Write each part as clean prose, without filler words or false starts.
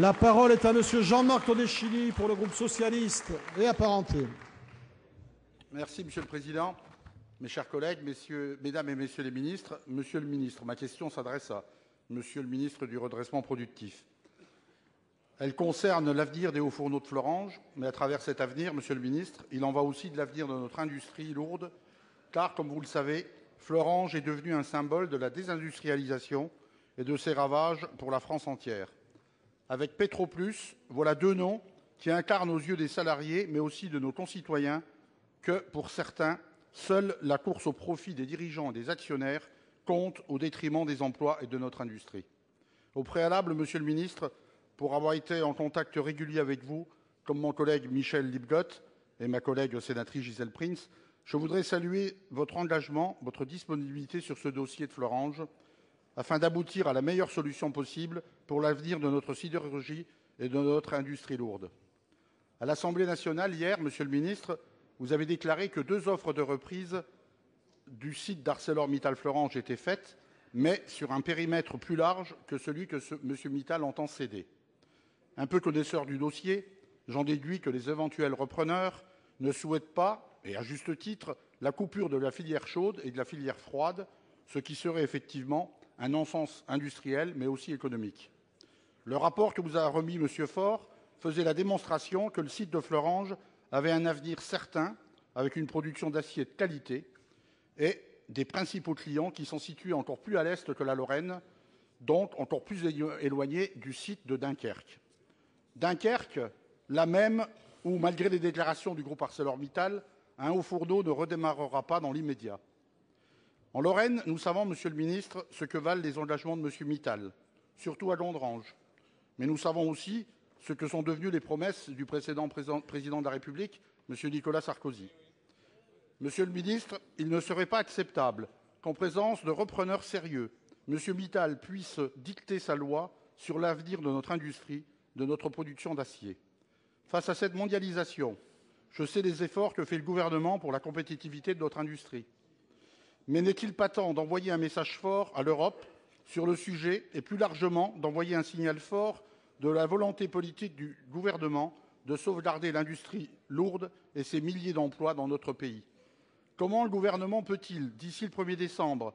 La parole est à Monsieur Jean-Marc Todeschini pour le groupe socialiste et apparenté. Merci, Monsieur le Président. Mes chers collègues, Mesdames et Messieurs les ministres, Monsieur le ministre, ma question s'adresse à Monsieur le ministre du Redressement productif. Elle concerne l'avenir des hauts-fourneaux de Florange, mais à travers cet avenir, Monsieur le ministre, il en va aussi de l'avenir de notre industrie lourde, car, comme vous le savez, Florange est devenu un symbole de la désindustrialisation et de ses ravages pour la France entière. Avec Petroplus, voilà deux noms qui incarnent aux yeux des salariés, mais aussi de nos concitoyens, que, pour certains, seule la course au profit des dirigeants et des actionnaires compte au détriment des emplois et de notre industrie. Au préalable, Monsieur le ministre, pour avoir été en contact régulier avec vous, comme mon collègue Michel Lipgott et ma collègue sénatrice Gisèle Prince, je voudrais saluer votre engagement, votre disponibilité sur ce dossier de Florange, afin d'aboutir à la meilleure solution possible pour l'avenir de notre sidérurgie et de notre industrie lourde. À l'Assemblée nationale, hier, Monsieur le ministre, vous avez déclaré que 2 offres de reprise du site d'ArcelorMittal Florange étaient faites, mais sur un périmètre plus large que celui que M. Mittal entend céder. Un peu connaisseur du dossier, j'en déduis que les éventuels repreneurs ne souhaitent pas, et à juste titre, la coupure de la filière chaude et de la filière froide, ce qui serait effectivement un non-sens industriel, mais aussi économique. Le rapport que vous a remis M. Faure faisait la démonstration que le site de Florange avait un avenir certain, avec une production d'acier de qualité et des principaux clients qui sont situés encore plus à l'est que la Lorraine, donc encore plus éloignés du site de Dunkerque. Dunkerque, la même où, malgré les déclarations du groupe ArcelorMittal, un haut-fourneau ne redémarrera pas dans l'immédiat. En Lorraine, nous savons, Monsieur le ministre, ce que valent les engagements de M. Mittal, surtout à Gondrange. Mais nous savons aussi ce que sont devenues les promesses du précédent président de la République, M. Nicolas Sarkozy. Monsieur le ministre, il ne serait pas acceptable qu'en présence de repreneurs sérieux, M. Mittal puisse dicter sa loi sur l'avenir de notre industrie, de notre production d'acier. Face à cette mondialisation, je sais les efforts que fait le gouvernement pour la compétitivité de notre industrie. Mais n'est-il pas temps d'envoyer un message fort à l'Europe sur le sujet et plus largement d'envoyer un signal fort de la volonté politique du gouvernement de sauvegarder l'industrie lourde et ses milliers d'emplois dans notre pays? Comment le gouvernement peut-il, d'ici le 1er décembre,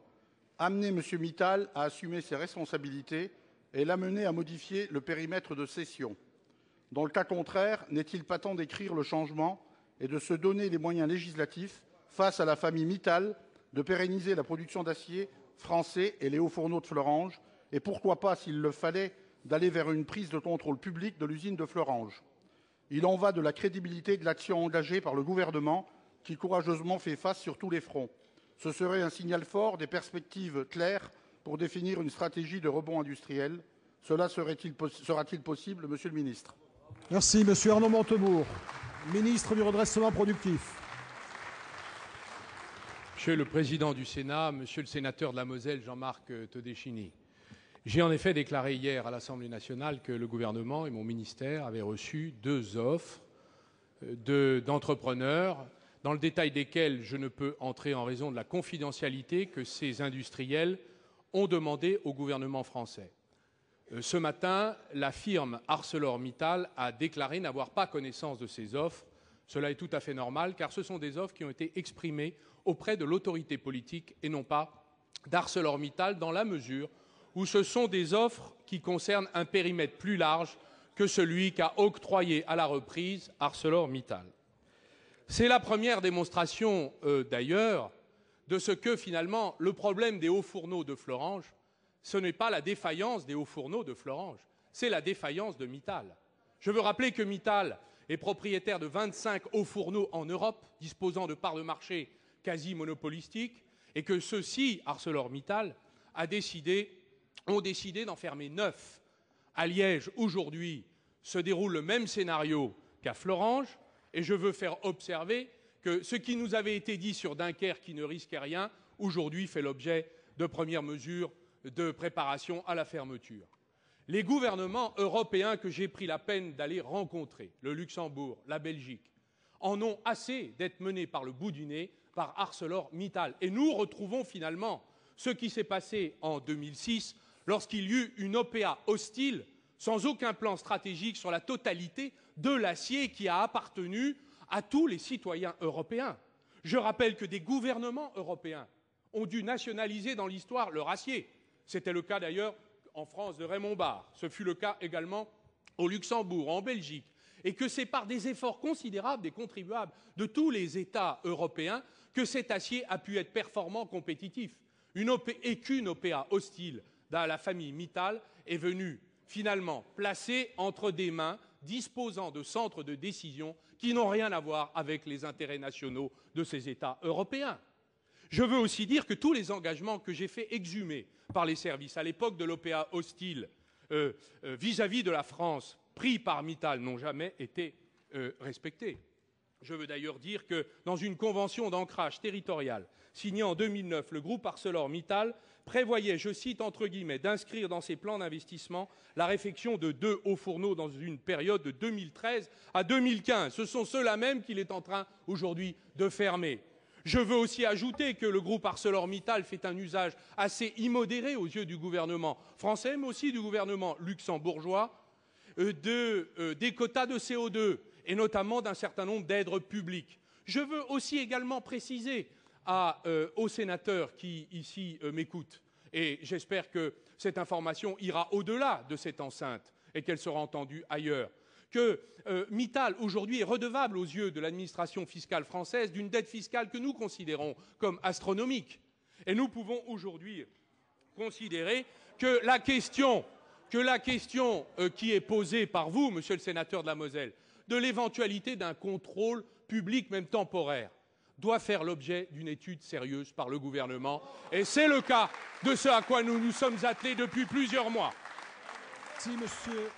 amener M. Mittal à assumer ses responsabilités et l'amener à modifier le périmètre de cession? Dans le cas contraire, n'est-il pas temps d'écrire le changement et de se donner les moyens législatifs, face à la famille Mittal, de pérenniser la production d'acier français et les hauts-fourneaux de Florange, et pourquoi pas, s'il le fallait, d'aller vers une prise de contrôle public de l'usine de Florange. Il en va de la crédibilité de l'action engagée par le gouvernement qui courageusement fait face sur tous les fronts. Ce serait un signal fort, des perspectives claires pour définir une stratégie de rebond industriel. Cela sera-t-il possible, Monsieur le ministre? Merci, Monsieur Arnaud Montebourg, ministre du Redressement productif. Monsieur le Président du Sénat, Monsieur le sénateur de la Moselle, Jean-Marc Todeschini, j'ai en effet déclaré hier à l'Assemblée nationale que le gouvernement et mon ministère avaient reçu 2 offres d'entrepreneurs, dans le détail desquelles je ne peux entrer en raison de la confidentialité que ces industriels ont demandé au gouvernement français. Ce matin, la firme ArcelorMittal a déclaré n'avoir pas connaissance de ces offres. Cela est tout à fait normal, car ce sont des offres qui ont été exprimées auprès de l'autorité politique et non pas d'ArcelorMittal, dans la mesure où ce sont des offres qui concernent un périmètre plus large que celui qu'a octroyé à la reprise ArcelorMittal. C'est la première démonstration, d'ailleurs, de ce que, finalement, le problème des hauts-fourneaux de Florange, ce n'est pas la défaillance des hauts-fourneaux de Florange, c'est la défaillance de Mittal. Je veux rappeler que Mittal est propriétaire de 25 hauts-fourneaux en Europe, disposant de parts de marché quasi monopolistiques, et que ceux-ci, ArcelorMittal, ont décidé d'en fermer 9. À Liège, aujourd'hui, se déroule le même scénario qu'à Florange, et je veux faire observer que ce qui nous avait été dit sur Dunkerque, qui ne risquait rien, aujourd'hui fait l'objet de premières mesures de préparation à la fermeture. Les gouvernements européens que j'ai pris la peine d'aller rencontrer, le Luxembourg, la Belgique, en ont assez d'être menés par le bout du nez par ArcelorMittal. Et nous retrouvons finalement ce qui s'est passé en 2006 lorsqu'il y eut une OPA hostile sans aucun plan stratégique sur la totalité de l'acier qui a appartenu à tous les citoyens européens. Je rappelle que des gouvernements européens ont dû nationaliser dans l'histoire leur acier. C'était le cas d'ailleurs en France de Raymond Barre, ce fut le cas également au Luxembourg, en Belgique, et que c'est par des efforts considérables des contribuables de tous les États européens que cet acier a pu être performant, compétitif. Et qu'une OPA hostile dans la famille Mittal est venue finalement placée entre des mains disposant de centres de décision qui n'ont rien à voir avec les intérêts nationaux de ces États européens. Je veux aussi dire que tous les engagements que j'ai fait exhumer par les services à l'époque de l'OPA hostile vis-à-vis de la France, pris par Mittal, n'ont jamais été respectés. Je veux d'ailleurs dire que dans une convention d'ancrage territorial signée en 2009, le groupe ArcelorMittal prévoyait, je cite entre guillemets, d'inscrire dans ses plans d'investissement la réfection de 2 hauts fourneaux dans une période de 2013 à 2015. Ce sont ceux-là même qu'il est en train aujourd'hui de fermer. Je veux aussi ajouter que le groupe ArcelorMittal fait un usage assez immodéré aux yeux du gouvernement français, mais aussi du gouvernement luxembourgeois, des quotas de CO2 et notamment d'un certain nombre d'aides publiques. Je veux aussi également préciser aux sénateurs qui ici m'écoutent, et j'espère que cette information ira au-delà de cette enceinte et qu'elle sera entendue ailleurs, que Mittal, aujourd'hui, est redevable aux yeux de l'administration fiscale française d'une dette fiscale que nous considérons comme astronomique. Et nous pouvons aujourd'hui considérer que la question qui est posée par vous, monsieur le sénateur de la Moselle, de l'éventualité d'un contrôle public, même temporaire, doit faire l'objet d'une étude sérieuse par le gouvernement. Et c'est le cas de ce à quoi nous nous sommes attelés depuis plusieurs mois. Merci, monsieur.